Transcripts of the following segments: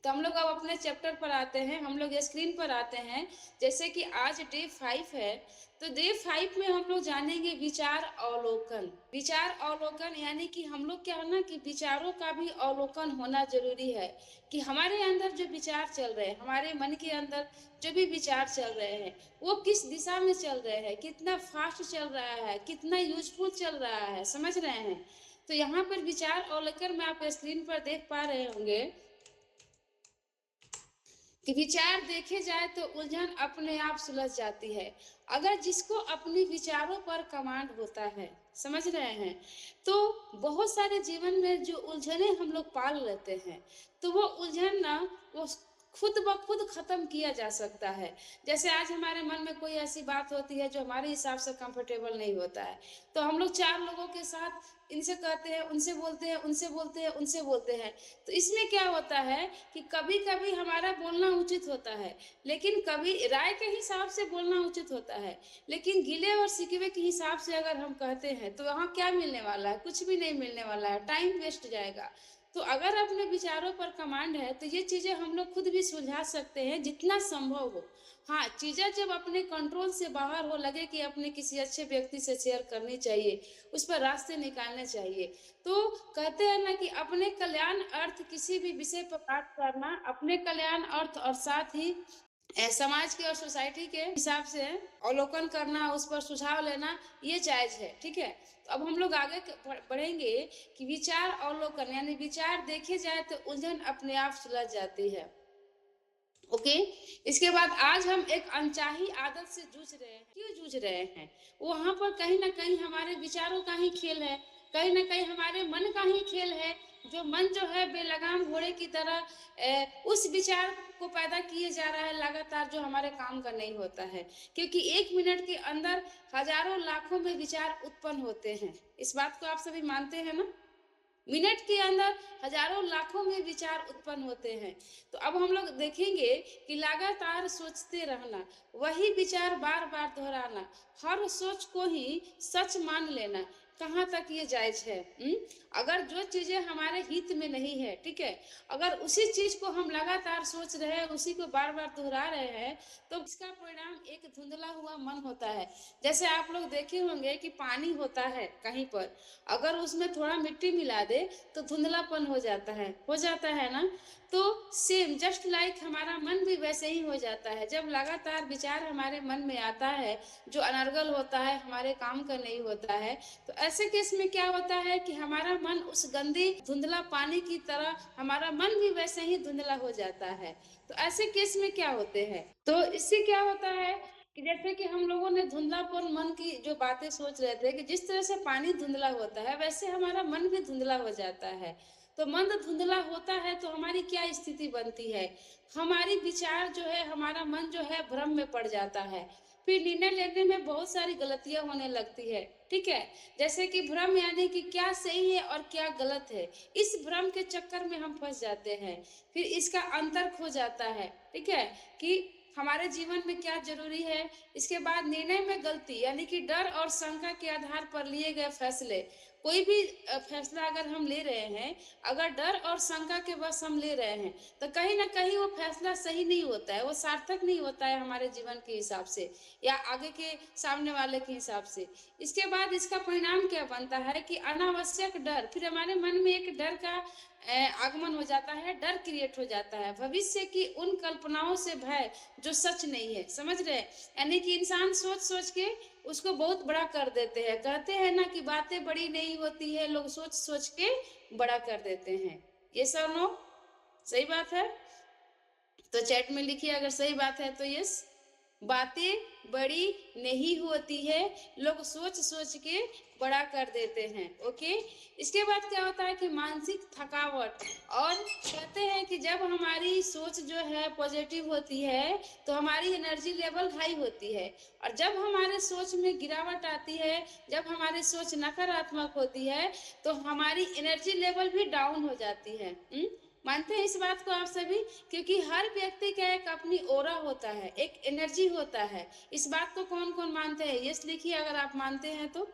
तो हम लोग अब अपने चैप्टर पर आते हैं, हम लोग स्क्रीन पर आते हैं। जैसे कि आज डे 5 है, तो डे 5 में हम लोग जानेंगे विचार अवलोकन। विचार अवलोकन यानी कि हम लोग क्या है ना कि विचारों का भी अवलोकन होना ज़रूरी है, कि हमारे अंदर जो विचार चल रहे हैं, हमारे मन के अंदर जो भी विचार चल रहे हैं, वो किस दिशा में चल रहे हैं, कितना फ़ास्ट चल रहा है, कितना यूज़फुल चल रहा है, समझ रहे हैं? तो यहाँ पर विचार अवलोकन में आप स्क्रीन पर देख पा रहे होंगे कि विचार देखे जाए तो उलझन अपने आप सुलझ जाती है। अगर जिसको अपने विचारों पर कमांड होता है, समझ रहे हैं? तो बहुत सारे जीवन में जो उलझने हम लोग पाल लेते हैं, तो वो उलझन ना वो खुद ब खुद खत्म किया जा सकता है। जैसे आज हमारे मन में कोई ऐसी बात होती है जो हमारे हिसाब से कंफर्टेबल नहीं होता है, तो हम लोग 4 लोगों के साथ इनसे कहते हैं, उनसे बोलते हैं, उनसे बोलते हैं, उनसे बोलते हैं। तो इसमें क्या होता है कि कभी-कभी हमारा बोलना उचित होता है, लेकिन कभी राय के हिसाब से बोलना उचित होता है, लेकिन गिले और शिकवे के हिसाब से अगर हम कहते हैं, तो वहाँ क्या मिलने वाला है? कुछ भी नहीं मिलने वाला है, टाइम वेस्ट जाएगा। तो अगर अपने विचारों पर कमांड है, तो ये चीज़ें हम लोग खुद भी सुलझा सकते हैं जितना संभव हो। हाँ, चीज़ें जब अपने कंट्रोल से बाहर हो, लगे कि अपने किसी अच्छे व्यक्ति से शेयर करनी चाहिए, उस पर रास्ते निकालने चाहिए। तो कहते हैं ना कि अपने कल्याण अर्थ किसी भी विषय पर बात करना, अपने कल्याण अर्थ और साथ ही समाज के और सोसाइटी के हिसाब से अवलोकन करना, उस पर सुझाव लेना, ये जायज़ है, ठीक है? तो अब हम लोग आगे बढ़ेंगे कि विचार अवलोकन यानी विचार देखे जाए तो उलझन अपने आप सुलझ जाती है। ओके। इसके बाद आज हम एक अनचाही आदत से जूझ रहे हैं। क्यों जूझ रहे हैं? वहां पर कहीं ना कहीं हमारे विचारों का ही खेल है, कहीं ना कहीं हमारे मन का ही खेल है। जो मन जो है बेलगाम घोड़े की तरह उस विचार को पैदा किए जा रहा है लगातार, जो हमारे काम का नहीं होता है, क्योंकि 1 मिनट के अंदर हजारों लाखों में विचार उत्पन्न होते हैं। इस बात को आप सभी मानते हैं ना? मिनट के अंदर हजारों लाखों में विचार उत्पन्न होते हैं। तो अब हम लोग देखेंगे कि लगातार सोचते रहना, वही विचार बार बार दोहराना, हर सोच को ही सच मान लेना, कहाँ तक ये जायज है? अगर जो चीजें हमारे हित में नहीं है, ठीक है, अगर उसी चीज को हम लगातार सोच रहे हैं, उसी को बार बार दोहरा रहे हैं, तो इसका परिणाम एक धुंधला हुआ मन होता है। जैसे आप लोग देखे होंगे कि पानी होता है कहीं पर, अगर उसमें थोड़ा मिट्टी मिला दे तो धुंधलापन हो जाता है ना? तो सेम जस्ट लाइक हमारा मन भी वैसे ही हो जाता है। जब लगातार विचार हमारे मन में आता है, जो अनर्गल होता है, हमारे काम का नहीं होता है, तो ऐसे केस में क्या होता है कि हमारा मन उस गंदी धुंधला पानी की तरह, हमारा मन भी वैसे ही धुंधला हो जाता है। तो ऐसे केस में क्या होते हैं? तो इससे क्या होता है कि जैसे कि हम लोगों ने धुंधलापन मन की जो बातें सोच रहे थे कि जिस तरह से पानी धुंधला होता है, वैसे हमारा मन भी धुंधला हो जाता है। तो मन धुंधला होता है तो हमारी क्या स्थिति बनती है? हमारी विचार जो है, हमारा मन जो है भ्रम में पड़ जाता है। फिर निर्णय लेने में बहुत सारी गलतियां होने लगती है, ठीक है? जैसे कि भ्रम यानी कि क्या सही है और क्या गलत है, इस भ्रम के चक्कर में हम फंस जाते हैं। फिर इसका अंतर खो जाता है, ठीक है, कि हमारे जीवन में क्या ज़रूरी है। इसके बाद निर्णय में गलती यानी कि डर और शंका के आधार पर लिए गए फैसले। कोई भी फैसला अगर हम ले रहे हैं, अगर डर और शंका के बस हम ले रहे हैं, तो कहीं न कहीं वो फैसला सही नहीं होता है, वो सार्थक नहीं होता है हमारे जीवन के हिसाब से या आगे के सामने वाले के हिसाब से। इसके बाद इसका परिणाम क्या बनता है कि अनावश्यक डर, फिर हमारे मन में एक डर का आगमन हो जाता है, डर क्रिएट हो जाता है। भविष्य की उन कल्पनाओं से भय जो सच नहीं है, समझ रहे हैं? यानी कि इंसान सोच-सोच के उसको बहुत बड़ा कर देते हैं। कहते हैं ना कि बातें बड़ी नहीं होती है, लोग सोच-सोच के बड़ा कर देते हैं। येस और नो? सही बात है? तो चैट में लिखिए अगर सही बात है तो यस। बातें बड़ी नहीं होती है, लोग सोच-सोच के बड़ा कर देते हैं, ओके? इसके बाद क्या होता है कि मानसिक थकावट, और कहते हैं कि जब हमारी सोच जो है पॉजिटिव होती है, तो हमारी एनर्जी लेवल हाई होती है, और जब हमारे सोच में गिरावट आती है, जब हमारी सोच नकारात्मक होती है, तो हमारी एनर्जी लेवल भी डाउन हो जाती है। मानते हैं इस बात को आप सभी? क्योंकि हर व्यक्ति का एक अपनी ऑरा होता है, एक एनर्जी होता है। इस बात को कौन-कौन मानते हैं? यस लिखिए अगर आप मानते हैं तो।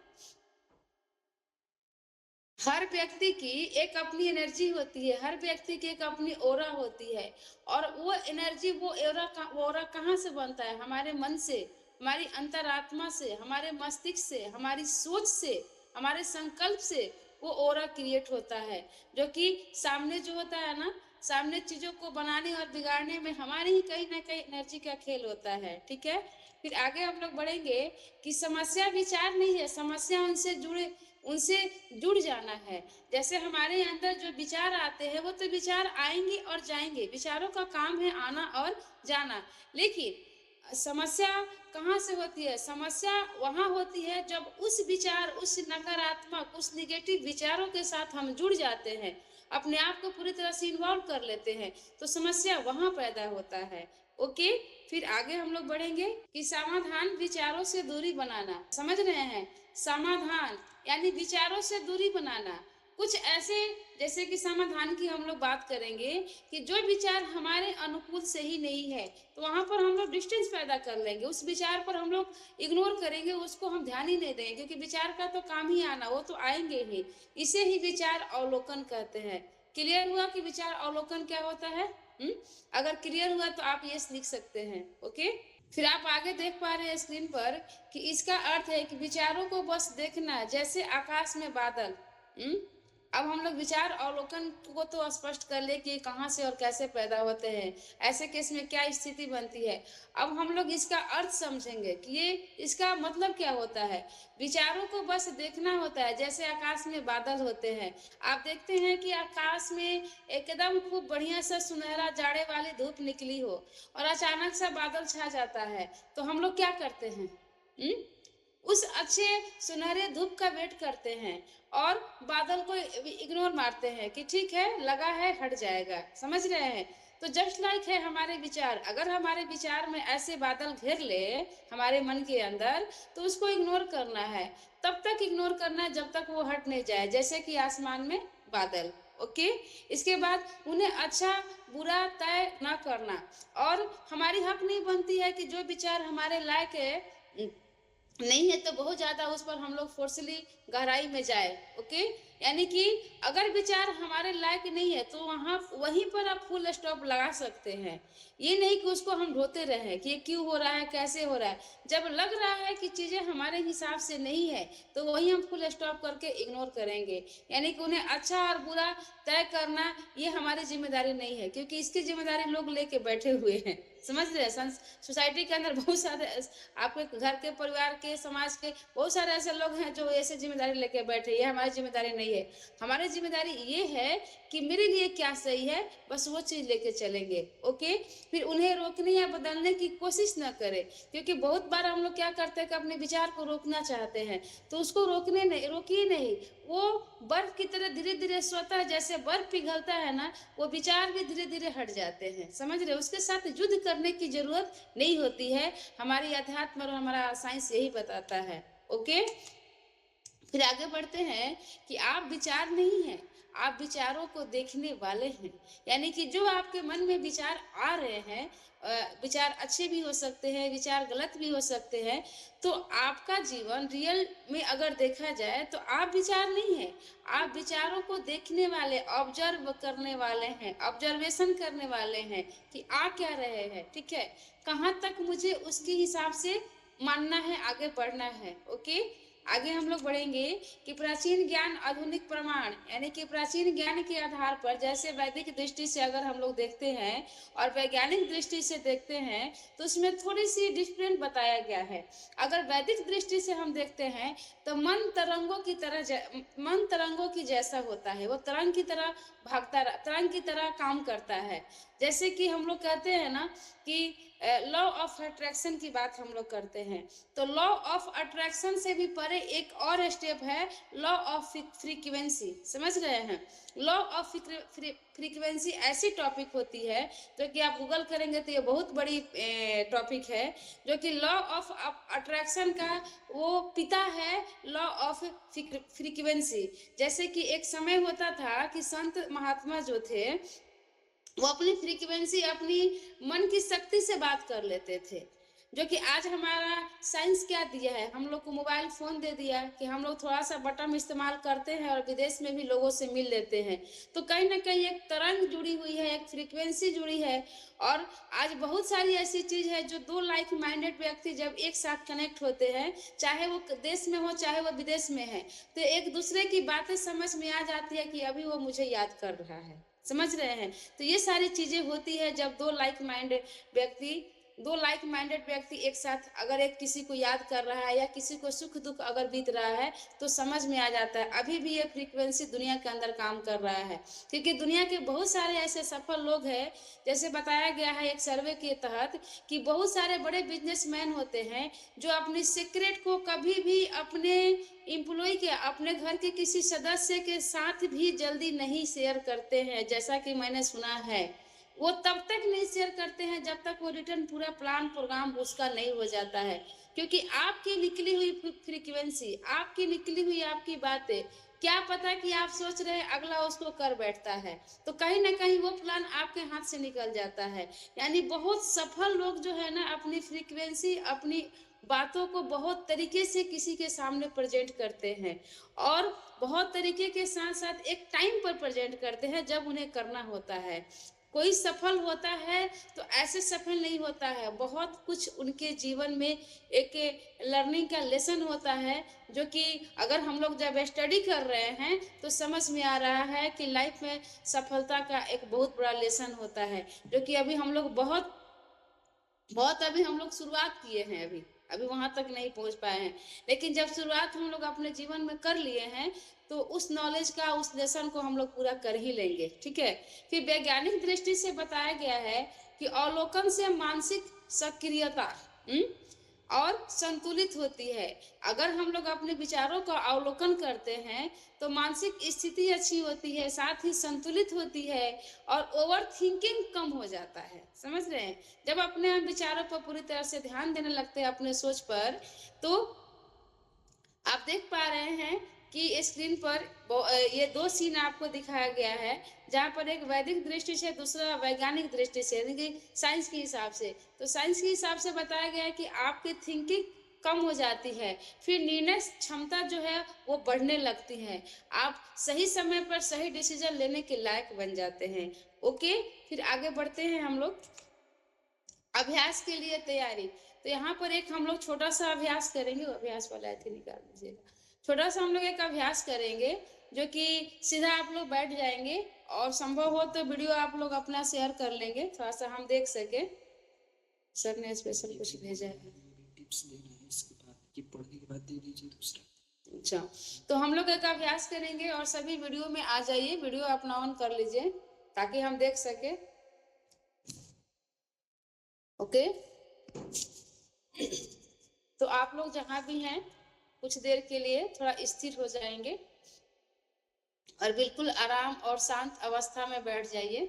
हर व्यक्ति की एक अपनी एनर्जी होती है, हर व्यक्ति की एक अपनी ऑरा होती है। और वो एनर्जी, वो ऑरा कहाँ से बनता है? हमारे मन से, हमारी अंतरात्मा से, हमारे मस्तिष्क से, हमारी सोच से, हमारे संकल्प से वो ऑरा क्रिएट होता है। जो कि सामने जो होता है ना, सामने चीजों को बनाने और बिगाड़ने में हमारी ही कहीं ना कहीं एनर्जी का खेल होता है। ठीक है, फिर आगे हम लोग बढ़ेंगे कि समस्या विचार नहीं है, समस्या उनसे जुड़ जाना है। जैसे हमारे अंदर जो विचार आते हैं वो तो विचार आएंगे और जाएंगे, विचारों का काम है आना और जाना। लेकिन समस्या कहाँ से होती है? समस्या वहां होती है जब उस विचार, उस नकारात्मक, उस निगेटिव विचारों के साथ हम जुड़ जाते हैं, अपने आप को पूरी तरह से इन्वॉल्व कर लेते हैं, तो समस्या वहां पैदा होता है। ओके, फिर आगे हम लोग बढ़ेंगे कि समाधान विचारों से दूरी बनाना। समझ रहे हैं? समाधान यानी विचारों से दूरी बनाना। कुछ ऐसे, जैसे कि समाधान की हम लोग बात करेंगे कि जो विचार हमारे अनुकूल सही नहीं है, तो वहां पर हम लोग डिस्टेंस पैदा कर लेंगे, उस विचार पर हम लोग इग्नोर करेंगे, उसको हम ध्यान ही नहीं देंगे, क्योंकि विचार का तो काम ही आना, वो तो आएंगे ही। इसे ही विचार अवलोकन कहते हैं। क्लियर हुआ कि विचार अवलोकन क्या होता है? अगर क्लियर हुआ तो आप ये लिख सकते हैं। ओके, फिर आप आगे देख पा रहे हैं स्क्रीन पर कि इसका अर्थ है कि विचारों को बस देखना, जैसे आकाश में बादल। हम्म अब हम लोग विचार अवलोकन को तो स्पष्ट कर ले कि कहाँ से और कैसे पैदा होते हैं, ऐसे केस में क्या स्थिति बनती है। अब हम लोग इसका अर्थ समझेंगे कि ये इसका मतलब क्या होता है। विचारों को बस देखना होता है, जैसे आकाश में बादल होते हैं। आप देखते हैं कि आकाश में एकदम खूब बढ़िया सा सुनहरा जाड़े वाली धूप निकली हो और अचानक सा बादल छा जाता है, तो हम लोग क्या करते हैं? हम्म उस अच्छे सुनहरे धूप का वेट करते हैं और बादल को इग्नोर मारते हैं कि ठीक है, लगा है, हट जाएगा। समझ रहे हैं? तो जस्ट लाइक है हमारे विचार, अगर हमारे विचार में ऐसे बादल घेर ले हमारे मन के अंदर, तो उसको इग्नोर करना है। तब तक इग्नोर करना है जब तक वो हट नहीं जाए, जैसे कि आसमान में बादल। ओके, इसके बाद उन्हें अच्छा बुरा तय ना करना। और हमारी हक नहीं बनती है कि जो विचार हमारे लायक है नहीं है, तो बहुत ज्यादा उस पर हम लोग फोर्सली गहराई में जाए। ओके, यानी कि अगर विचार हमारे लायक नहीं है, तो वहां वहीं पर आप फुल स्टॉप लगा सकते हैं। ये नहीं कि उसको हम ढोते रहे कि ये क्यों हो रहा है, कैसे हो रहा है। जब लग रहा है कि चीजें हमारे हिसाब से नहीं है, तो वही हम फुल स्टॉप करके इग्नोर करेंगे। यानी कि उन्हें अच्छा और बुरा तय करना ये हमारी जिम्मेदारी नहीं है, क्योंकि इसकी जिम्मेदारी लोग लेके बैठे हुए हैं। समझ रहे हैं? सोसाइटी के अंदर बहुत सारे, आपके घर के, परिवार के, समाज के बहुत सारे ऐसे लोग हैं जो ऐसे जिम्मेदारी लेके बैठे। ये हमारी जिम्मेदारी नहीं है। हमारी जिम्मेदारी ये है कि मेरे लिए क्या सही है, बस वो चीज लेके चलेंगे। ओके, फिर उन्हें रोकने या बदलने की कोशिश ना करें, क्योंकि बहुत बार हम लोग क्या करते हैं कि अपने विचार को रोकना चाहते हैं, तो उसको रोकिए नहीं। वो बर्फ की तरह धीरे धीरे, स्वतः जैसे बर्फ पिघलता है ना, वो विचार भी धीरे धीरे हट जाते हैं। समझ रहे? उसके साथ युद्ध करने की जरूरत नहीं होती है। हमारी अध्यात्म और हमारा साइंस यही बताता है। ओके, फिर आगे बढ़ते हैं कि आप विचार नहीं हैं, आप विचारों को देखने वाले हैं। यानी कि जो आपके मन में विचार आ रहे हैं, विचार अच्छे भी हो सकते हैं, विचार गलत भी हो सकते हैं, तो आपका जीवन रियल में अगर देखा जाए तो आप विचार नहीं है, आप विचारों को देखने वाले, ऑब्जर्व करने वाले हैं, ऑब्जर्वेशन करने वाले हैं कि आ क्या रहे हैं। ठीक है, कहाँ तक मुझे उसके हिसाब से मानना है, आगे बढ़ना है। ओके, आगे हम लोग बढ़ेंगे कि प्राचीन ज्ञान आधुनिक प्रमाण, यानी कि प्राचीन ज्ञान के आधार पर, जैसे वैदिक दृष्टि से अगर हम लोग देखते हैं और वैज्ञानिक दृष्टि से देखते हैं, तो उसमें थोड़ी सी डिफरेंट बताया गया है। अगर वैदिक दृष्टि से हम देखते हैं तो मन तरंगों की जैसा होता है, वो तरंग की तरह तरंग की तरह काम करता है। जैसे कि हम लोग कहते हैं ना कि लॉ ऑफ अट्रैक्शन की बात हम लोग करते हैं, तो लॉ ऑफ अट्रैक्शन से भी परे एक और स्टेप है, लॉ ऑफ फ्रीक्वेंसी। समझ रहे हैं? लॉ ऑफ फ्रीक्वेंसी ऐसी टॉपिक होती है जो कि आप गूगल करेंगे तो ये बहुत बड़ी टॉपिक है, जो कि लॉ ऑफ अट्रैक्शन का वो पिता है, लॉ ऑफ फ्रीक्वेंसी। जैसे कि एक समय होता था कि संत महात्मा जो थे, वो अपनी फ्रीक्वेंसी, अपनी मन की शक्ति से बात कर लेते थे। जो कि आज हमारा साइंस क्या दिया है, हम लोग को मोबाइल फोन दे दिया कि हम लोग थोड़ा सा बटन इस्तेमाल करते हैं और विदेश में भी लोगों से मिल लेते हैं। तो कहीं ना कहीं एक तरंग जुड़ी हुई है, एक फ्रीक्वेंसी जुड़ी है। और आज बहुत सारी ऐसी चीज है जो दो लाइक माइंडेड व्यक्ति जब एक साथ कनेक्ट होते हैं, चाहे वो देश में हो चाहे वो विदेश में है, तो एक दूसरे की बातें समझ में आ जाती है कि अभी वो मुझे याद कर रहा है। समझ रहे हैं? तो ये सारी चीजें होती है जब व्यक्ति दो लाइक माइंडेड व्यक्ति एक साथ अगर एक किसी को याद कर रहा है या किसी को सुख दुख अगर बीत रहा है, तो समझ में आ जाता है अभी भी ये फ्रीक्वेंसी दुनिया के अंदर काम कर रहा है। क्योंकि दुनिया के बहुत सारे ऐसे सफल लोग हैं, जैसे बताया गया है एक सर्वे के तहत कि बहुत सारे बड़े बिजनेसमैन होते हैं जो अपनी सीक्रेट को कभी भी अपने एम्प्लॉय के, अपने घर के किसी सदस्य के साथ भी जल्दी नहीं शेयर करते हैं। जैसा कि मैंने सुना है, वो तब तक नहीं शेयर करते हैं जब तक वो रिटर्न पूरा प्लान प्रोग्राम उसका नहीं हो जाता है। क्योंकि आपकी निकली हुई फ्रीक्वेंसी, आपकी निकली हुई आपकी बातें, क्या पता कि आप सोच रहे हैं अगला उसको कर बैठता है, तो कहीं ना कहीं वो प्लान आपके हाथ से निकल जाता है। यानी बहुत सफल लोग जो है ना, अपनी फ्रीक्वेंसी, अपनी बातों को बहुत तरीके से किसी के सामने प्रेजेंट करते हैं, और बहुत तरीके के साथ साथ एक टाइम पर प्रेजेंट करते हैं जब उन्हें करना होता है। कोई सफल होता है तो ऐसे सफल नहीं होता है, बहुत कुछ उनके जीवन में एक लर्निंग का लेसन होता है, जो कि अगर हम लोग जब स्टडी कर रहे हैं तो समझ में आ रहा है कि लाइफ में सफलता का एक बहुत बड़ा लेसन होता है, जो कि अभी हम लोग बहुत बहुत अभी हम लोग शुरुआत किए हैं, अभी अभी वहां तक नहीं पहुंच पाए हैं। लेकिन जब शुरुआत हम लोग अपने जीवन में कर लिए हैं, तो उस नॉलेज का, उस लेसन को हम लोग पूरा कर ही लेंगे। ठीक है। फिर वैज्ञानिक दृष्टि से बताया गया है कि अवलोकन से मानसिक सक्रियता और संतुलित होती है। अगर हम लोग अपने विचारों का अवलोकन करते हैं तो मानसिक स्थिति अच्छी होती है, साथ ही संतुलित होती है, और ओवर थिंकिंग कम हो जाता है। समझ रहे हैं? जब अपने विचारों पर पूरी तरह से ध्यान देने लगते हैं, अपने सोच पर, तो आप देख पा रहे हैं कि स्क्रीन पर ये दो सीन आपको दिखाया गया है, जहाँ पर एक वैदिक दृष्टि से, दूसरा वैज्ञानिक दृष्टि से, यानी कि साइंस के हिसाब से। तो साइंस के हिसाब से बताया गया है कि आपकी थिंकिंग कम हो जाती है, फिर निर्णय क्षमता जो है वो बढ़ने लगती है, आप सही समय पर सही डिसीजन लेने के लायक बन जाते हैं। ओके, फिर आगे बढ़ते हैं हम लोग अभ्यास के लिए तैयारी। तो यहाँ पर एक हम लोग छोटा सा अभ्यास करेंगे, अभ्यास वाला ऐसे निकाल दीजिएगा। छोटा सा हम लोग एक अभ्यास करेंगे, जो कि सीधा आप लोग बैठ जाएंगे, और संभव हो तो वीडियो आप लोग अपना शेयर कर लेंगे, थोड़ा सा हम देख सके। सर ने स्पेशल कुछ भेजा है, टिप्स देना है, इसके बाद ये पढ़ने के बाद दे दीजिए दूसरा। अच्छा, तो हम लोग एक अभ्यास करेंगे और सभी वीडियो में आ जाइए, वीडियो अपना ऑन कर लीजिए ताकि हम देख सके। ओके, तो आप लोग जहां भी हैं कुछ देर के लिए थोड़ा स्थिर हो जाएंगे और बिल्कुल आराम और शांत अवस्था में बैठ जाइए,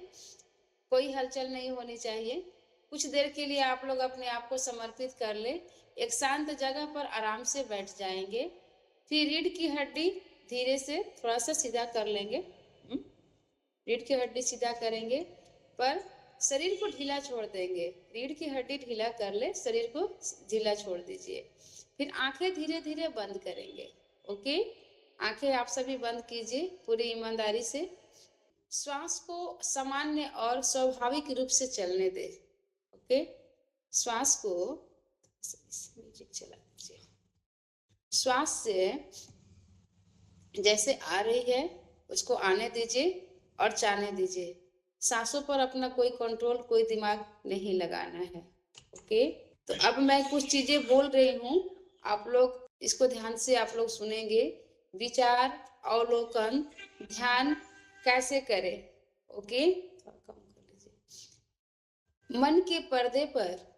कोई हलचल नहीं होनी चाहिए। कुछ देर के लिए आप लोग अपने आप को समर्पित कर ले, एक शांत जगह पर आराम से बैठ जाएंगे। फिर रीढ़ की हड्डी धीरे से थोड़ा सा सीधा कर लेंगे, रीढ़ की हड्डी सीधा करेंगे, पर शरीर को ढीला छोड़ देंगे। रीढ़ की हड्डी ढीला कर ले, शरीर को ढीला छोड़ दीजिए। फिर आंखें धीरे धीरे बंद करेंगे। ओके, आंखें आप सभी बंद कीजिए पूरी ईमानदारी से। श्वास को सामान्य और स्वाभाविक रूप से चलने दे। ओके, श्वास को म्यूजिक चला दीजिए। श्वास से जैसे आ रही है उसको आने दीजिए और जाने दीजिए। सांसों पर अपना कोई कंट्रोल, कोई दिमाग नहीं लगाना है। ओके, तो अब मैं कुछ चीजें बोल रही हूँ, आप लोग इसको ध्यान से आप लोग सुनेंगे। विचार, अवलोकन, ध्यान कैसे करें। ओके, कम कर लीजिए। मन के पर्दे पर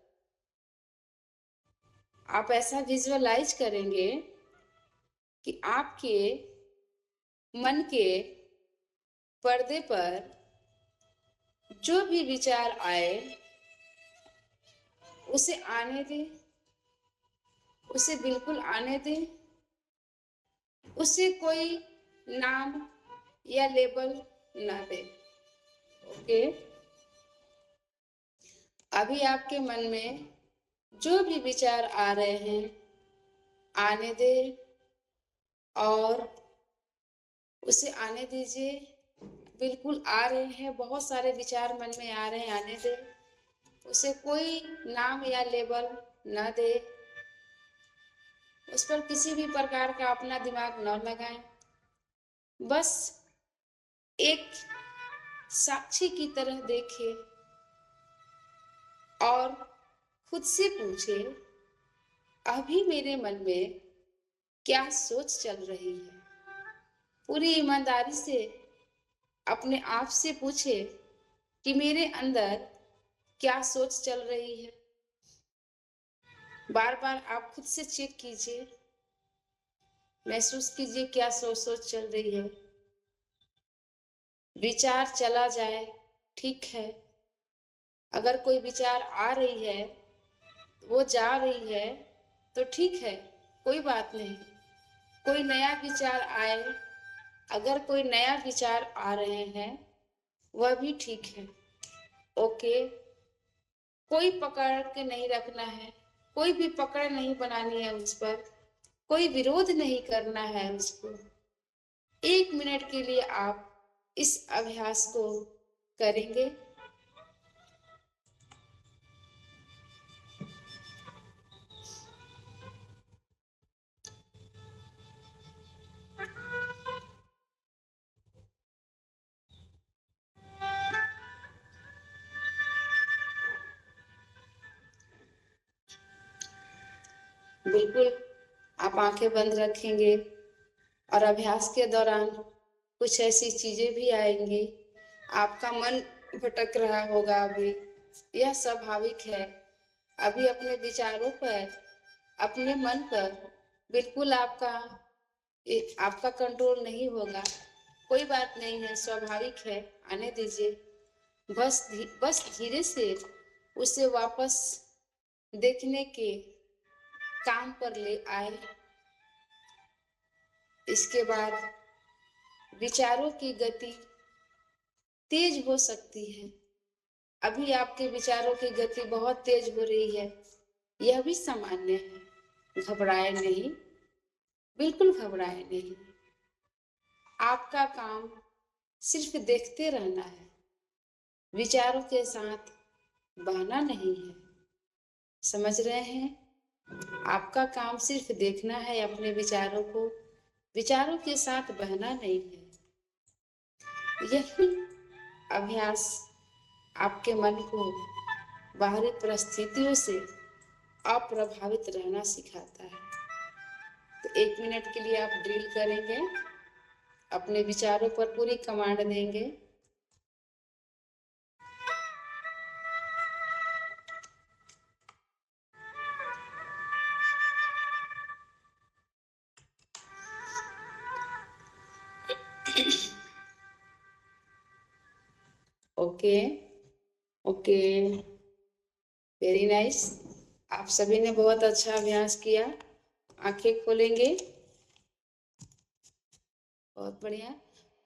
आप ऐसा विजुअलाइज करेंगे कि आपके मन के पर्दे पर जो भी विचार आए उसे आने दें, उसे बिल्कुल आने दें, उसे कोई नाम या लेबल ना दें। ओके, अभी आपके मन में जो भी विचार आ रहे हैं आने दे और उसे आने दीजिए। बिल्कुल आ रहे हैं, बहुत सारे विचार मन में आ रहे हैं, आने दे। उसे कोई नाम या लेबल न दे, उस पर किसी भी प्रकार का अपना दिमाग न लगाएं। बस एक साक्षी की तरह देखे और खुद से पूछे, अभी मेरे मन में क्या सोच चल रही है। पूरी ईमानदारी से अपने आप से पूछे कि मेरे अंदर क्या सोच चल रही है। बार बार आप खुद से चेक कीजिए, महसूस कीजिए क्या सोच सोच चल रही है। विचार चला जाए ठीक है, अगर कोई विचार आ रही है वो जा रही है तो ठीक है, कोई बात नहीं। कोई नया विचार आए, अगर कोई नया विचार आ रहे हैं वह भी ठीक है, ओके। कोई पकड़ के नहीं रखना है, कोई भी पकड़ नहीं बनानी है उस पर, कोई विरोध नहीं करना है उसको। 1 मिनट के लिए आप इस अभ्यास को करेंगे। बिल्कुल, आप आंखें बंद रखेंगे और अभ्यास के दौरान कुछ ऐसी चीजें भी आएंगी, आपका मन भटक रहा होगा अभी, यह स्वाभाविक है। अभी अपने विचारों पर, अपने मन पर बिल्कुल आपका कंट्रोल नहीं होगा। कोई बात नहीं है, स्वाभाविक है, आने दीजिए। बस धीरे से उसे वापस देखने के काम पर ले आए। इसके बाद विचारों की गति तेज हो सकती है। अभी आपके विचारों की गति बहुत तेज हो रही है, यह भी सामान्य है। घबराए नहीं, बिल्कुल घबराए नहीं। आपका काम सिर्फ देखते रहना है, विचारों के साथ बहना नहीं है। समझ रहे हैं? आपका काम सिर्फ देखना है अपने विचारों को, विचारों के साथ बहना नहीं है। यही अभ्यास आपके मन को बाहरी परिस्थितियों से अप्रभावित रहना सिखाता है। तो 1 मिनट के लिए आप ड्रिल करेंगे, अपने विचारों पर पूरी कमांड देंगे। Okay, okay, very nice. आप सभी ने बहुत अच्छा अभ्यास किया। आंखें खोलेंगे, बहुत बढ़िया।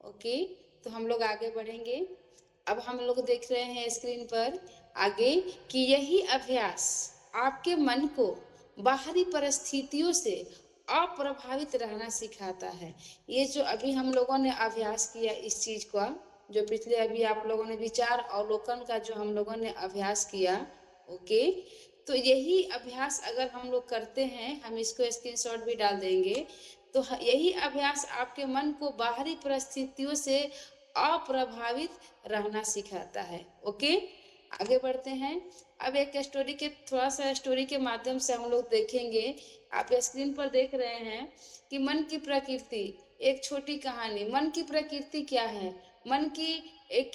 ओके, तो हम लोग आगे बढ़ेंगे। अब हम लोग देख रहे हैं स्क्रीन पर आगे कि यही अभ्यास आपके मन को बाहरी परिस्थितियों से अप्रभावित रहना सिखाता है। ये जो अभी हम लोगों ने अभ्यास किया इस चीज का, जो पिछले अभी आप लोगों ने विचार अवलोकन का जो हम लोगों ने अभ्यास किया, ओके, तो यही अभ्यास अगर हम लोग करते हैं, हम इसको स्क्रीनशॉट भी डाल देंगे, तो यही अभ्यास आपके मन को बाहरी परिस्थितियों से अप्रभावित रहना सिखाता है। ओके, आगे बढ़ते हैं। अब एक स्टोरी के, थोड़ा सा स्टोरी के माध्यम से हम लोग देखेंगे। आप स्क्रीन पर देख रहे हैं कि मन की प्रकृति, एक छोटी कहानी। मन की प्रकृति क्या है, मन की एक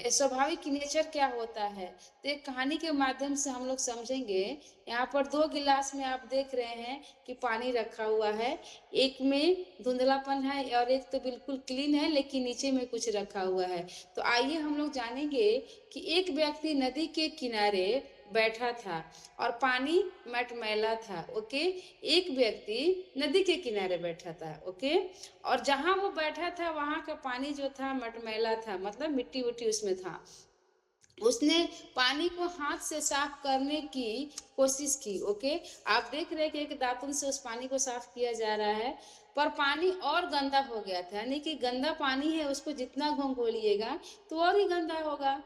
स्वाभाविक नेचर क्या होता है, तो एक कहानी के माध्यम से हम लोग समझेंगे। यहाँ पर 2 गिलास में आप देख रहे हैं कि पानी रखा हुआ है, एक में धुंधलापन है और एक तो बिल्कुल क्लीन है लेकिन नीचे में कुछ रखा हुआ है। तो आइए हम लोग जानेंगे कि एक व्यक्ति नदी के किनारे बैठा था और पानी मटमैला था। ओके, एक व्यक्ति नदी के किनारे बैठा था। ओके, और जहां वो बैठा था वहां का पानी जो था मटमैला था, मतलब मिट्टी उट्टी उसमें था। उसने पानी को हाथ से साफ करने की कोशिश की। ओके, आप देख रहे हैं कि एक दातुन से उस पानी को साफ किया जा रहा है, पर पानी और गंदा हो गया था। यानी कि गंदा पानी है, उसको जितना घोलिएगा तो और ही गंदा होगा।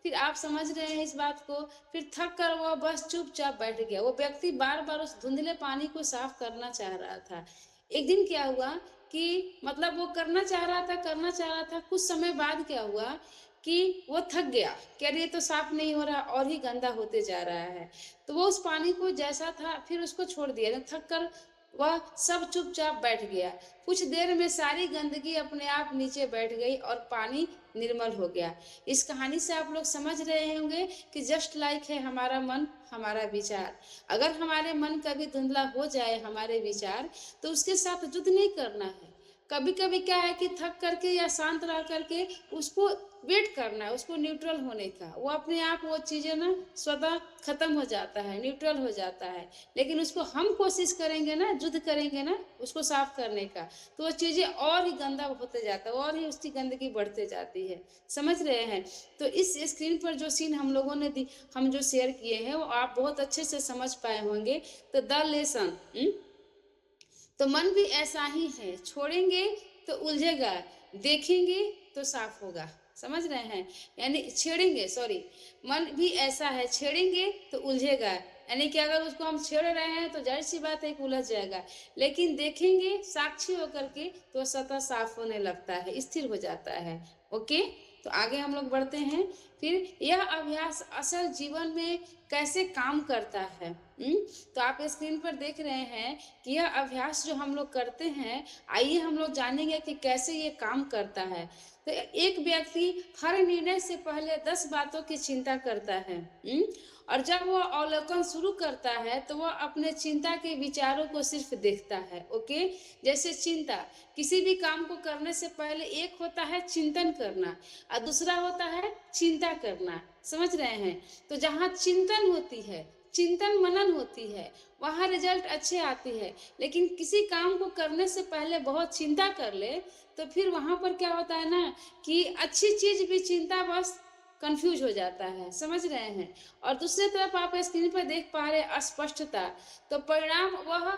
फिर आप समझ रहे हैं इस बात को। फिर थक कर वह बस चुपचाप बैठ गया। वो व्यक्ति बार बार उस धुंधले पानी को साफ करना चाह रहा था। एक दिन क्या हुआ कि मतलब वो करना चाह रहा था, कुछ समय बाद क्या हुआ कि वो थक गया। कह रही ये तो साफ नहीं हो रहा, और ही गंदा होते जा रहा है। तो वो उस पानी को जैसा था फिर उसको छोड़ दिया। थक कर वह सब चुपचाप बैठ गया। कुछ देर में सारी गंदगी अपने आप नीचे बैठ गई और पानी निर्मल हो गया। इस कहानी से आप लोग समझ रहे होंगे कि जस्ट लाइक है हमारा मन, हमारा विचार। अगर हमारे मन कभी धुंधला हो जाए, हमारे विचार, तो उसके साथ युद्ध नहीं करना है। कभी कभी क्या है कि थक करके या शांत रह करके उसको वेट करना है, उसको न्यूट्रल होने का। वो अपने आप वो चीजें ना स्वतः खत्म हो जाता है, न्यूट्रल हो जाता है। लेकिन उसको हम कोशिश करेंगे ना, युद्ध करेंगे ना उसको साफ करने का, तो वो चीजें और ही गंदा होते जाता है, और ही उसकी गंदगी बढ़ते जाती है। समझ रहे हैं? तो इस स्क्रीन पर जो सीन हम लोगों ने हम जो शेयर किए हैं वो आप बहुत अच्छे से समझ पाए होंगे। तो द लेसन, तो मन भी ऐसा ही है, छोड़ेंगे तो उलझेगा, देखेंगे तो साफ होगा। समझ रहे हैं? यानी छेड़ेंगे, सॉरी, मन भी ऐसा है, छेड़ेंगे तो उलझेगा। यानी कि अगर उसको हम छेड़ रहे हैं तो जाहिर सी बात है कि उलझ जाएगा, लेकिन देखेंगे साक्षी होकर के तो सतह साफ होने लगता है, स्थिर हो जाता है। ओके, तो आगे हम लोग बढ़ते हैं। फिर यह अभ्यास असल जीवन में कैसे काम करता है? तो आप स्क्रीन पर देख रहे हैं कि यह अभ्यास जो हम लोग करते हैं, आइए हम लोग जानेंगे कि कैसे ये काम करता है। तो एक व्यक्ति हर निर्णय से पहले 10 बातों की चिंता करता है। और जब वह अवलोकन शुरू करता है तो वह अपने चिंता के विचारों को सिर्फ देखता है। ओके, जैसे चिंता, किसी भी काम को करने से पहले एक होता है चिंतन करना और दूसरा होता है चिंता करना। समझ रहे हैं? तो जहाँ चिंतन होती है, चिंतन मनन होती है, वहाँ रिजल्ट अच्छे आती है। लेकिन किसी काम को करने से पहले बहुत चिंता कर ले तो फिर वहाँ पर क्या होता है ना कि अच्छी चीज भी चिंता बस कंफ्यूज हो जाता है। समझ रहे हैं? और दूसरी तरफ आप स्क्रीन पर देख पा रहे अस्पष्टता, तो परिणाम वह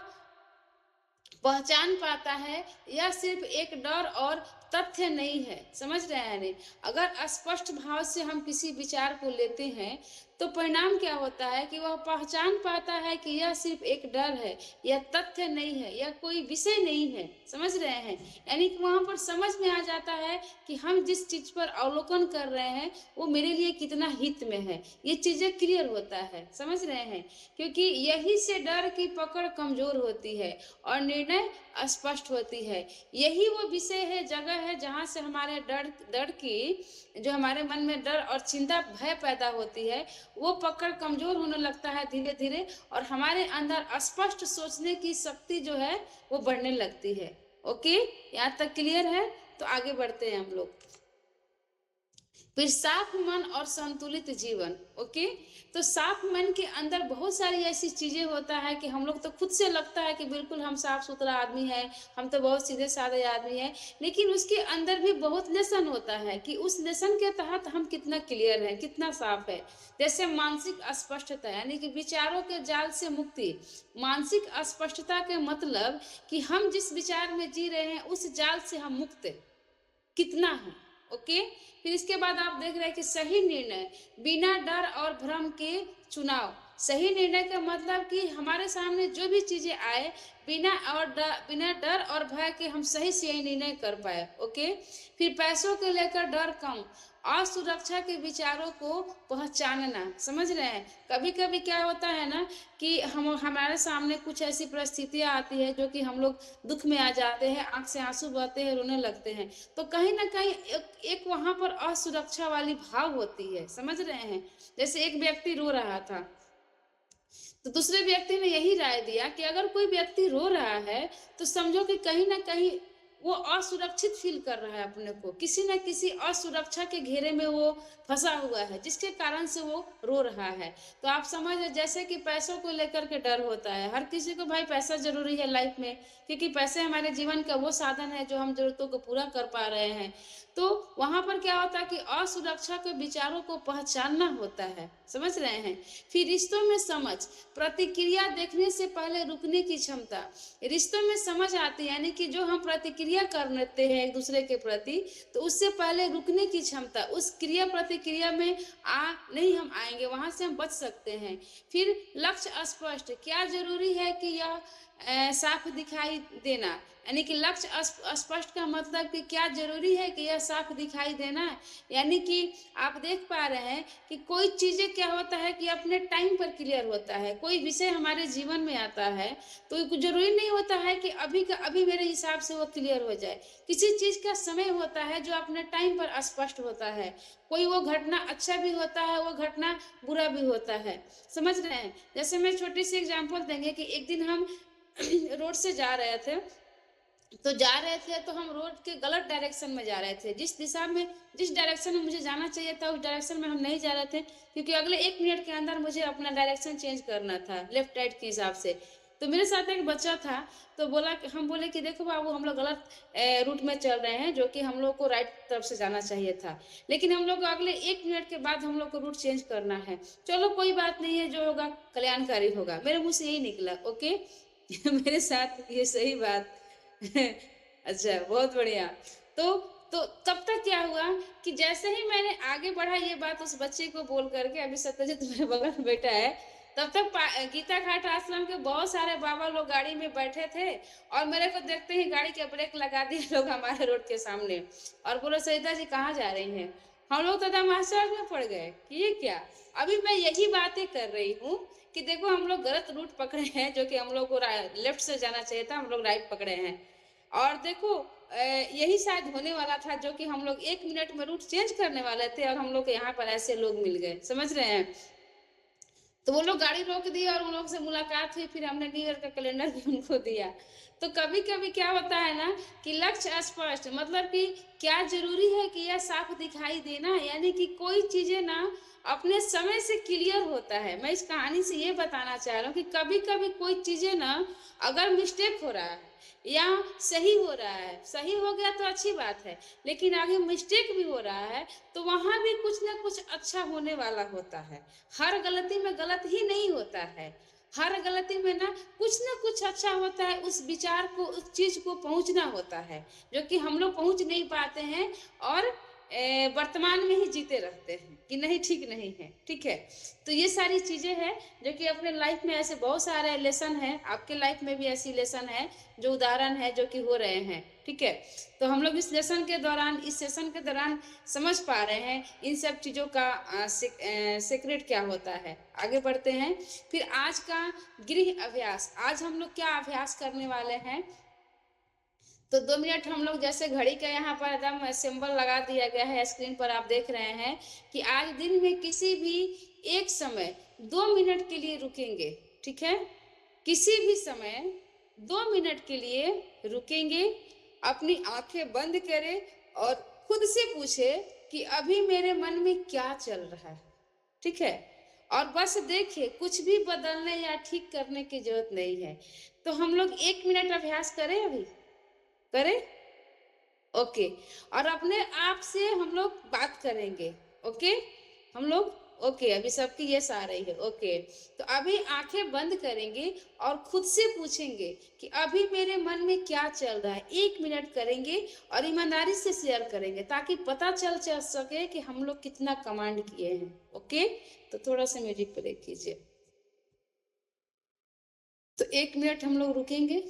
पहचान पाता है, यह सिर्फ एक डर और तथ्य नहीं है। समझ रहे हैं? नहीं, अगर स्पष्ट भाव से हम किसी विचार को लेते हैं तो परिणाम क्या होता है कि वह पहचान पाता है कि यह सिर्फ एक डर है, यह तथ्य नहीं है, यह कोई विषय नहीं है। समझ रहे हैं? यानी कि वहां पर समझ में आ जाता है कि हम जिस चीज पर अवलोकन कर रहे हैं वो मेरे लिए कितना हित में है। ये चीजें क्लियर होता है। समझ रहे हैं? क्योंकि यही से डर की पकड़ कमजोर होती है और निर्णय स्पष्ट होती है। यही वो विषय है, जगह है जहाँ से हमारे डर डर की, जो हमारे मन में डर और चिंता भय पैदा होती है, वो पकड़ कमजोर होने लगता है धीरे धीरे, और हमारे अंदर स्पष्ट सोचने की शक्ति जो है वो बढ़ने लगती है। ओके, यहाँ तक क्लियर है? तो आगे बढ़ते हैं हम लोग। फिर साफ मन और संतुलित जीवन। ओके, तो साफ मन के अंदर बहुत सारी ऐसी चीजें होता है कि हम लोग तो खुद से लगता है कि बिल्कुल हम साफ सुथरा आदमी है, हम तो बहुत सीधे साधे आदमी है, लेकिन उसके अंदर भी बहुत लेसन होता है कि उस लेसन के तहत हम कितना क्लियर है, कितना साफ है। जैसे मानसिक अस्पष्टता, यानी कि विचारों के जाल से मुक्ति। मानसिक अस्पष्टता के मतलब कि हम जिस विचार में जी रहे हैं उस जाल से हम मुक्त कितना है। ओके, फिर इसके बाद आप देख रहे हैं कि सही निर्णय, बिना डर और भ्रम के चुनाव। सही निर्णय का मतलब कि हमारे सामने जो भी चीजें आए, बिना डर और भय के हम सही से यही निर्णय कर पाए। ओके, फिर पैसों को लेकर डर कम, असुरक्षा के विचारों को पहचानना। समझ रहे हैं? कभी कभी क्या होता है ना कि हम हमारे सामने कुछ ऐसी परिस्थितियां आती है जो कि हम लोग दुख में आ जाते हैं, आंख से आंसू बहते हैं, रोने लगते हैं। तो कहीं ना कहीं एक वहां पर असुरक्षा वाली भाव होती है। समझ रहे हैं? जैसे एक व्यक्ति रो रहा था तो दूसरे व्यक्ति ने यही राय दिया कि अगर कोई व्यक्ति रो रहा है तो समझो कि कहीं ना कहीं वो असुरक्षित फील कर रहा है, अपने को किसी न किसी असुरक्षा के घेरे में वो फंसा हुआ है, जिसके कारण से वो रो रहा है। तो आप समझ, जैसे कि पैसों को लेकर के डर होता है, हर किसी को भाई पैसा जरूरी है लाइफ में, क्योंकि पैसे हमारे जीवन का वो साधन है जो हम जरूरतों को पूरा कर पा रहे हैं। तो वहां पर क्या होता है कि असुरक्षा के विचारों को पहचानना होता है, समझ रहे हैं। फिर रिश्तों में समझ, प्रतिक्रिया देखने से पहले रुकने की क्षमता। रिश्तों में समझ आती है, यानी कि जो हम प्रतिक्रिया करते हैं एक दूसरे के प्रति, तो उससे पहले रुकने की क्षमता, उस क्रिया प्रतिक्रिया में आ नहीं हम आएंगे, वहां से हम बच सकते हैं। फिर लक्ष्य स्पष्ट, क्या जरूरी है कि यह साफ दिखाई देना, यानी कि लक्ष्य स्पष्ट का मतलब कि क्या जरूरी है कि यह साफ दिखाई देना है। यानी कि आप देख पा रहे हैं कि कोई चीजें क्या होता है कि अपने टाइम पर क्लियर होता है, कोई विषय हमारे जीवन में आता है तो जरूरी नहीं होता है कि अभी का अभी मेरे हिसाब से वो क्लियर हो जाए। किसी चीज का समय होता है जो अपने टाइम पर स्पष्ट होता है। कोई वो घटना अच्छा भी होता है, वो घटना बुरा भी होता है, समझ रहे हैं। जैसे मैं छोटी सी एग्जांपल देंगे कि एक दिन हम रोड से जा रहे थे, तो हम रोड के गलत डायरेक्शन में जा रहे थे। जिस डायरेक्शन में मुझे जाना चाहिए था उस डायरेक्शन में हम नहीं जा रहे थे, क्योंकि अगले 1 मिनट के अंदर मुझे अपना डायरेक्शन चेंज करना था लेफ्ट राइट के हिसाब से। तो मेरे साथ एक बच्चा था, तो हम बोले कि देखो बाबू, हम लोग गलत रूट में चल रहे हैं, जो कि हम लोग को राइट तरफ से जाना चाहिए था, लेकिन हम लोग को अगले 1 मिनट के बाद हम लोग को रूट चेंज करना है। चलो कोई बात नहीं है, जो होगा कल्याणकारी होगा, मेरे मुंह से यही निकला, ओके। मेरे साथ ये सही बात। अच्छा, बहुत बढ़िया। तो तब तक क्या हुआ कि जैसे ही मैंने आगे बढ़ा ये बात उस बच्चे को बोल करके, अभी सत्यजीत मेरे बगल में बैठा है, तब तक गीता घाट आश्रम के बहुत सारे बाबा लोग गाड़ी में बैठे थे, और मेरे को देखते ही गाड़ी के ब्रेक लगा दिए लोग हमारे रोड के सामने, और बोले सरिता जी कहाँ जा रही हैं। हम लोग तो एकदम आश्चर्य में पड़ गए कि ये क्या। अभी मैं यही बातें कर रही हूँ कि देखो हम लोग गलत रूट पकड़े हैं, जो कि हम लोग को लेफ्ट से जाना चाहिए था, हम लोग राइट पकड़े हैं। और देखो यही शायद होने वाला था, जो कि हम लोग 1 मिनट में रूट चेंज करने वाले थे, और हम लोग के यहाँ पर ऐसे लोग मिल गए, समझ रहे हैं। तो वो लोग गाड़ी रोक दी और उन लोग से मुलाकात हुई, फिर हमने न्यू ईयर का कैलेंडर भी उनको दिया। तो कभी कभी क्या होता है ना कि लक्ष्य स्पष्ट, मतलब कि क्या जरूरी है कि यह साफ दिखाई देना, यानी कि कोई चीजें ना अपने समय से क्लियर होता है। मैं इस कहानी से ये बताना चाह रहा हूँ कि कभी कभी कोई चीजें ना, अगर मिस्टेक हो रहा है या सही हो रहा है, सही हो गया तो अच्छी बात है, लेकिन आगे मिस्टेक भी हो रहा है, तो वहां भी कुछ ना कुछ अच्छा होने वाला होता है। हर गलती में गलत ही नहीं होता है, हर गलती में ना कुछ अच्छा होता है। उस विचार को, उस चीज को पहुंचना होता है, जो कि हम लोग पहुंच नहीं पाते हैं, और वर्तमान में ही जीते रहते हैं कि नहीं ठीक नहीं है, ठीक है। तो ये सारी चीजें हैं जो कि अपने लाइफ में ऐसे बहुत सारे लेसन है, आपके लाइफ में भी ऐसी लेसन है, जो उदाहरण है जो कि हो रहे हैं, ठीक है। तो हम लोग इस लेसन के दौरान, इस सेशन के दौरान समझ पा रहे हैं इन सब चीजों का सीक्रेट क्या होता है। आगे बढ़ते हैं। फिर आज का गृह अभ्यास, आज हम लोग क्या अभ्यास करने वाले हैं। तो 2 मिनट हम लोग, जैसे घड़ी का यहाँ पर एकदम सिंबल लगा दिया गया है स्क्रीन पर, आप देख रहे हैं कि आज दिन में किसी भी एक समय 2 मिनट के लिए रुकेंगे, ठीक है। किसी भी समय 2 मिनट के लिए रुकेंगे, अपनी आंखें बंद करें और खुद से पूछे कि अभी मेरे मन में क्या चल रहा है, ठीक है। और बस देखिए, कुछ भी बदलने या ठीक करने की जरूरत नहीं है। तो हम लोग 1 मिनट अभ्यास करें, अभी करें, ओके। और अपने आप से हम लोग बात करेंगे, ओके। हम लोग, ओके, अभी सबकी यस आ रही है, ओके। तो अभी आंखें बंद करेंगे और खुद से पूछेंगे कि अभी मेरे मन में क्या चल रहा है। 1 मिनट करेंगे और ईमानदारी से शेयर करेंगे, ताकि पता चल सके कि हम लोग कितना कमांड किए हैं, ओके। तो थोड़ा सा म्यूजिक प्ले कीजिए। तो 1 मिनट हम लोग रुकेंगे।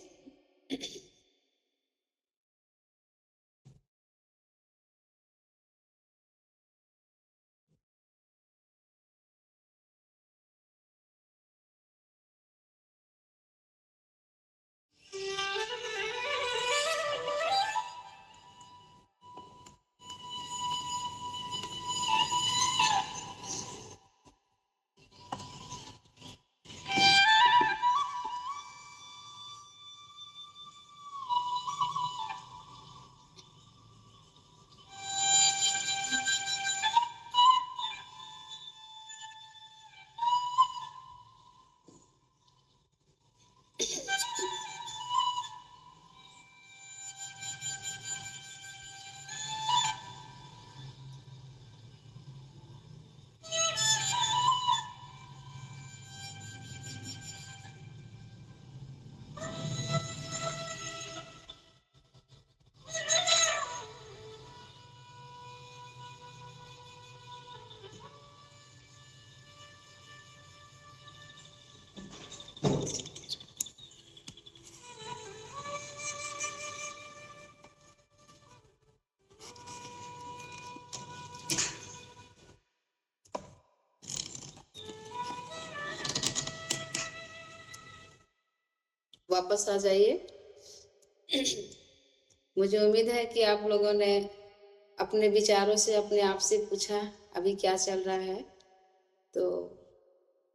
वापस आ जाइए। मुझे उम्मीद है कि आप लोगों ने अपने विचारों से अपने आप से पूछा अभी क्या चल रहा है। तो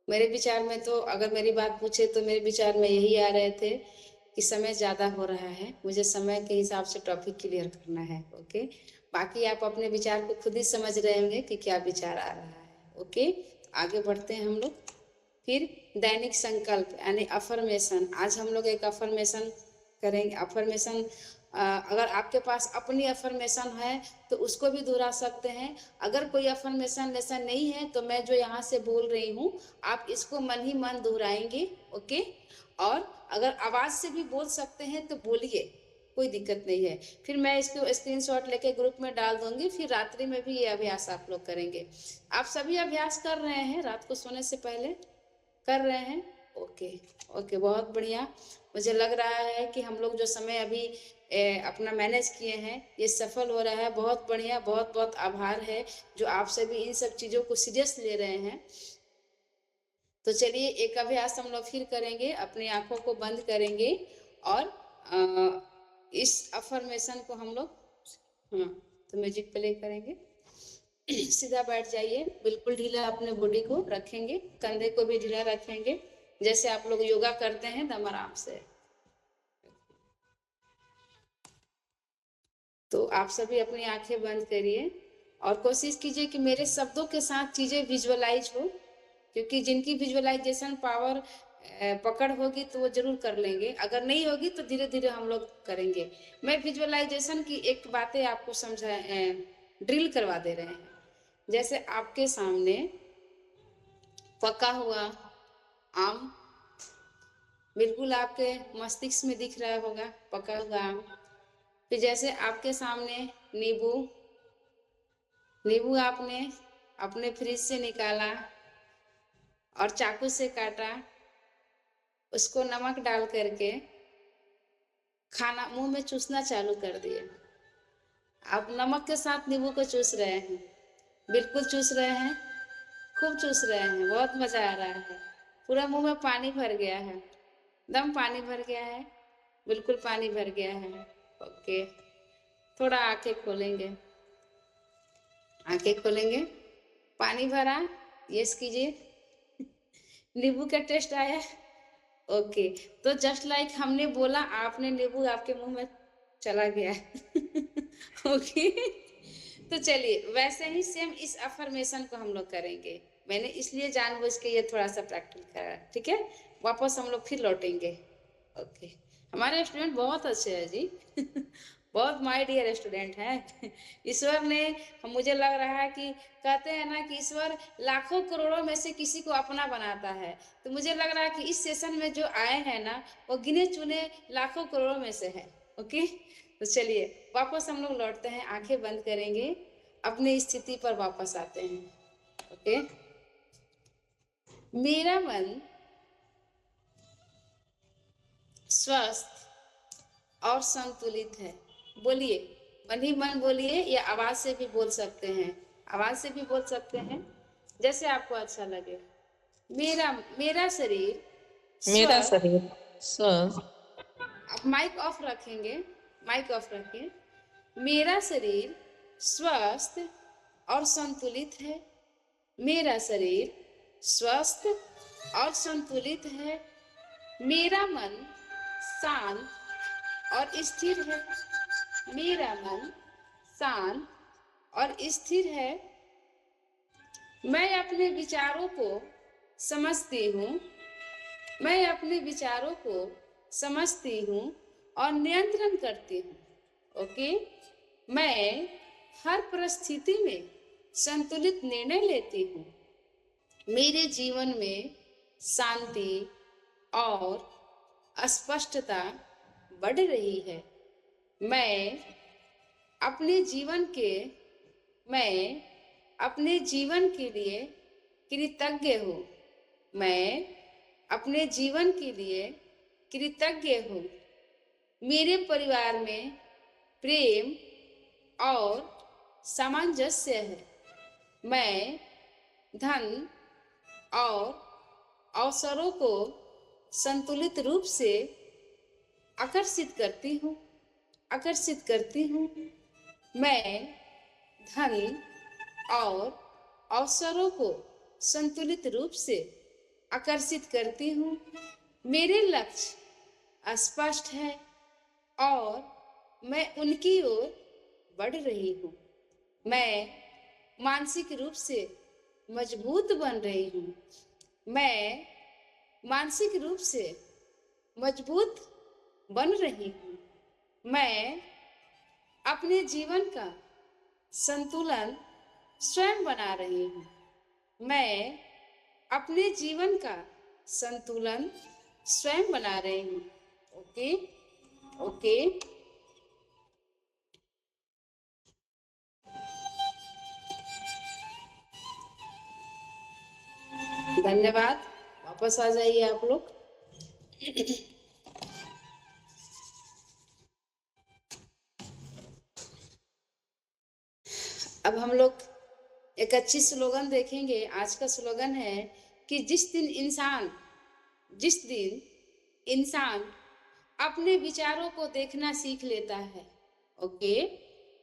मेरे विचार में तो अगर मेरी बात पूछे तो मेरे विचार में यही आ रहे थे कि समय ज़्यादा हो रहा है, मुझे समय के हिसाब से टॉपिक क्लियर करना है। ओके, बाकी आप अपने विचार को खुद ही समझ रहे होंगे कि क्या विचार आ रहा है। ओके, आगे बढ़ते हैं हम लोग। फिर दैनिक संकल्प यानी अफर्मेशन। आज हम लोग एक अफर्मेशन करेंगे। अफर्मेशन अगर आपके पास अपनी अफर्मेशन है तो उसको भी दोहरा सकते हैं। अगर कोई अफर्मेशन लेसन नहीं है तो मैं जो यहाँ से बोल रही हूँ आप इसको मन ही मन दोहराएंगे। ओके, और अगर आवाज से भी बोल सकते हैं तो बोलिए, कोई दिक्कत नहीं है। फिर मैं इसको स्क्रीनशॉट लेके ग्रुप में डाल दूंगी, फिर रात्रि में भी ये अभ्यास आप लोग करेंगे। आप सभी अभ्यास कर रहे हैं रात को सोने से पहले? कर रहे हैं? ओके ओके, बहुत बढ़िया। मुझे लग रहा है कि हम लोग जो समय अभी अपना मैनेज किए हैं ये सफल हो रहा है। बहुत बढ़िया, बहुत बहुत आभार है जो आप सभी इन सब चीज़ों को सीरियस ले रहे हैं। तो चलिए एक अभ्यास हम लोग फिर करेंगे। अपनी आंखों को बंद करेंगे और इस अफर्मेशन को हम लोग तो म्यूजिक प्ले करेंगे। सीधा बैठ जाइए, बिल्कुल ढीला अपने बॉडी को रखेंगे, कंधे को भी ढीला रखेंगे, जैसे आप लोग योगा करते हैं दम आराम से। तो आप सभी अपनी आंखें बंद करिए और कोशिश कीजिए कि मेरे शब्दों के साथ चीजें विजुअलाइज हो, क्योंकि जिनकी विजुअलाइजेशन पावर पकड़ होगी तो वो जरूर कर लेंगे, अगर नहीं होगी तो धीरे धीरे हम लोग करेंगे। मैं विजुअलाइजेशन की एक बातें आपको समझा ड्रिल करवा दे रहे हैं। जैसे आपके सामने पका हुआ आम बिल्कुल आपके मस्तिष्क में दिख रहा होगा, पका हुआ आम। फिर जैसे आपके सामने नींबू, नींबू आपने अपने फ्रिज से निकाला और चाकू से काटा, उसको नमक डाल करके खाना मुंह में चूसना चालू कर दिए। आप नमक के साथ नींबू को चूस रहे हैं, बिल्कुल चूस रहे हैं, खूब चूस रहे हैं, बहुत मजा आ रहा है। पूरा मुंह में पानी भर गया है, दम पानी भर गया है, बिल्कुल पानी भर गया है। ओके, थोड़ा आंखें खोलेंगे, आंखें खोलेंगे। पानी भरा, यस कीजिए। नींबू का टेस्ट आया? ओके, तो जस्ट लाइक हमने बोला आपने नींबू आपके मुंह में चला गया। ओके, तो चलिए वैसे ही सेम इस अफर्मेशन को हम लोग करेंगे। मैंने इसलिए जानबूझ के ये थोड़ा सा प्रैक्टिस करा, ठीक है। वापस हम लोग फिर लौटेंगे। ओके, हमारे स्टूडेंट बहुत अच्छे हैं जी। बहुत माय डियर स्टूडेंट हैं। ईश्वर ने, मुझे लग रहा है कि कहते हैं ना कि ईश्वर लाखों करोड़ों में से किसी को अपना बनाता है, तो मुझे लग रहा है कि इस सेशन में जो आए हैं ना वो गिने चुने लाखों करोड़ों में से है। ओके, तो चलिए वापस हम लोग लौटते हैं, आंखें बंद करेंगे, अपनी स्थिति पर वापस आते हैं। ओके, मेरा मन स्वस्थ और संतुलित है। बोलिए, मन ही मन बोलिए या आवाज से भी बोल सकते हैं, आवाज से भी बोल सकते हैं, जैसे आपको अच्छा लगे। मेरा मेरा शरीर मेरा स्वस्थ, शरीर स्वस्थ, आप माइक ऑफ रखेंगे, माइक ऑफ रखें। मेरा शरीर स्वस्थ और संतुलित है। मेरा शरीर स्वस्थ और संतुलित है। मेरा मन शांत और स्थिर है। मेरा मन शांत और स्थिर है। मैं अपने विचारों को समझती हूँ। मैं अपने विचारों को समझती हूँ और नियंत्रण करती हूँ। ओके, मैं हर परिस्थिति में संतुलित निर्णय लेती हूँ। मेरे जीवन में शांति और स्पष्टता बढ़ रही है। मैं अपने जीवन के मैं अपने जीवन के लिए कृतज्ञ हूँ। मैं अपने जीवन के लिए कृतज्ञ हूँ। मेरे परिवार में प्रेम और सामंजस्य है। मैं धन और अवसरों को संतुलित रूप से आकर्षित करती हूँ, आकर्षित करती हूँ। मैं धन और अवसरों को संतुलित रूप से आकर्षित करती हूँ। मेरे लक्ष्य स्पष्ट है और मैं उनकी ओर बढ़ रही हूँ। मैं मानसिक रूप से मजबूत बन रही हूँ। मैं मानसिक रूप से मजबूत बन रही हूँ। मैं अपने जीवन का संतुलन स्वयं बना रही हूँ। मैं अपने जीवन का संतुलन स्वयं बना रही हूँ। Okay, okay. धन्यवाद। वापस आ जाइए आप लोग। अब हम लोग एक अच्छी स्लोगन देखेंगे। आज का स्लोगन है कि जिस दिन इंसान अपने विचारों को देखना सीख लेता है। ओके,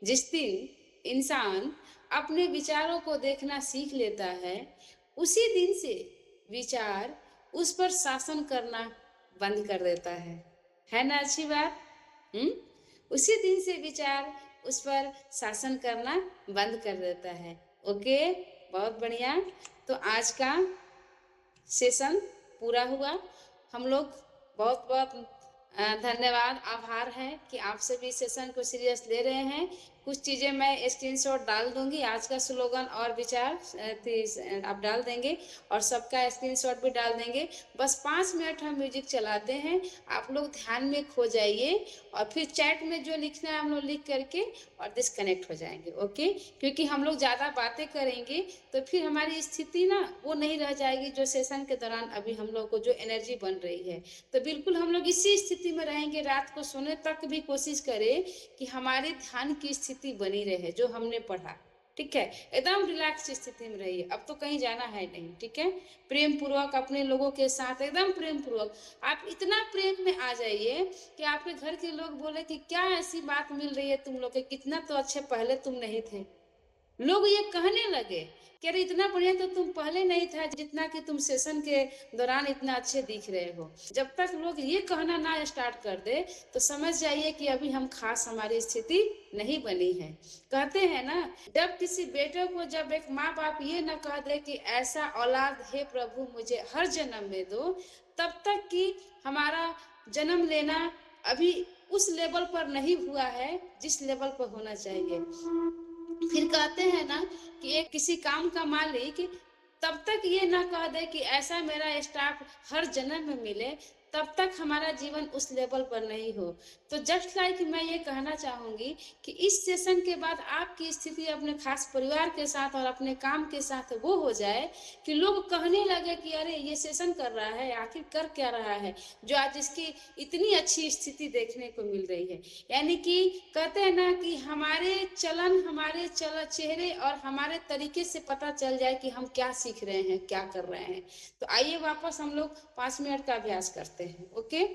जिस दिन इंसान अपने विचारों को देखना सीख लेता है, उसी दिन से विचार उस पर शासन करना बंद कर देता है ना? अच्छी बात। उसी दिन से विचार उस पर शासन करना बंद कर देता है। ओके, बहुत बढ़िया। तो आज का सेशन पूरा हुआ। हम लोग बहुत बहुत धन्यवाद, आभार है कि आप सभी सेशन को सीरियस ले रहे हैं। कुछ चीज़ें मैं स्क्रीनशॉट डाल दूंगी, आज का स्लोगन और विचार आप डाल देंगे और सबका स्क्रीनशॉट भी डाल देंगे। बस 5 मिनट हम म्यूजिक चलाते हैं, आप लोग ध्यान में खो जाइए और फिर चैट में जो लिखना है हम लोग लिख करके और डिस्कनेक्ट हो जाएंगे। ओके, क्योंकि हम लोग ज़्यादा बातें करेंगे तो फिर हमारी स्थिति ना वो नहीं रह जाएगी जो सेशन के दौरान अभी हम लोग को जो एनर्जी बन रही है। तो बिल्कुल हम लोग इसी स्थिति में रहेंगे, रात को सोने तक भी कोशिश करें कि हमारे ध्यान की स्थिति बनी रहे जो हमने पढ़ा। ठीक है, एकदम रिलैक्स स्थिति में रहिए। अब तो कहीं जाना है नहीं। ठीक है, प्रेम पूर्वक अपने लोगों के साथ एकदम प्रेम पूर्वक आप इतना प्रेम में आ जाइए कि आपके घर के लोग बोले कि क्या ऐसी बात मिल रही है तुम लोग के, कितना तो अच्छे पहले तुम नहीं थे। लोग ये कहने लगे कि अरे इतना बढ़िया तो तुम पहले नहीं था जितना कि तुम सेशन के दौरान इतना अच्छे दिख रहे हो। जब तक लोग ये कहना ना स्टार्ट कर दे तो समझ जाइए कि अभी हम खास हमारी स्थिति नहीं बनी है। कहते हैं ना, जब किसी बेटे को जब एक माँ बाप ये न कह दे कि ऐसा औलाद हे प्रभु मुझे हर जन्म में दो, तब तक कि हमारा जन्म लेना अभी उस लेवल पर नहीं हुआ है जिस लेवल पर होना चाहिए। फिर कहते हैं ना कि एक किसी काम का मालिक तब तक ये ना कह दे कि ऐसा मेरा स्टाफ हर जन्म में मिले, तब तक हमारा जीवन उस लेवल पर नहीं हो। तो जस्ट लाइक मैं ये कहना चाहूंगी कि इस सेशन के बाद आपकी स्थिति अपने खास परिवार के साथ और अपने काम के साथ वो हो जाए कि लोग कहने लगे कि अरे ये सेशन कर रहा है, आखिर कर क्या रहा है जो आज इसकी इतनी अच्छी स्थिति देखने को मिल रही है। यानी कि कहते हैं ना कि हमारे चेहरे और हमारे तरीके से पता चल जाए कि हम क्या सीख रहे हैं, क्या कर रहे हैं। तो आइए वापस हम लोग 5 मिनट का अभ्यास करते हैं। ओके,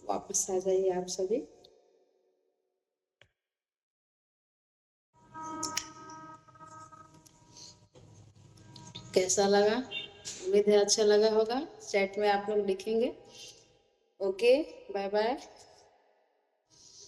वापस आ जाइए आप सभी। कैसा लगा? उम्मीद है अच्छा लगा होगा। चैट में आप लोग लिखेंगे। Okay, bye bye.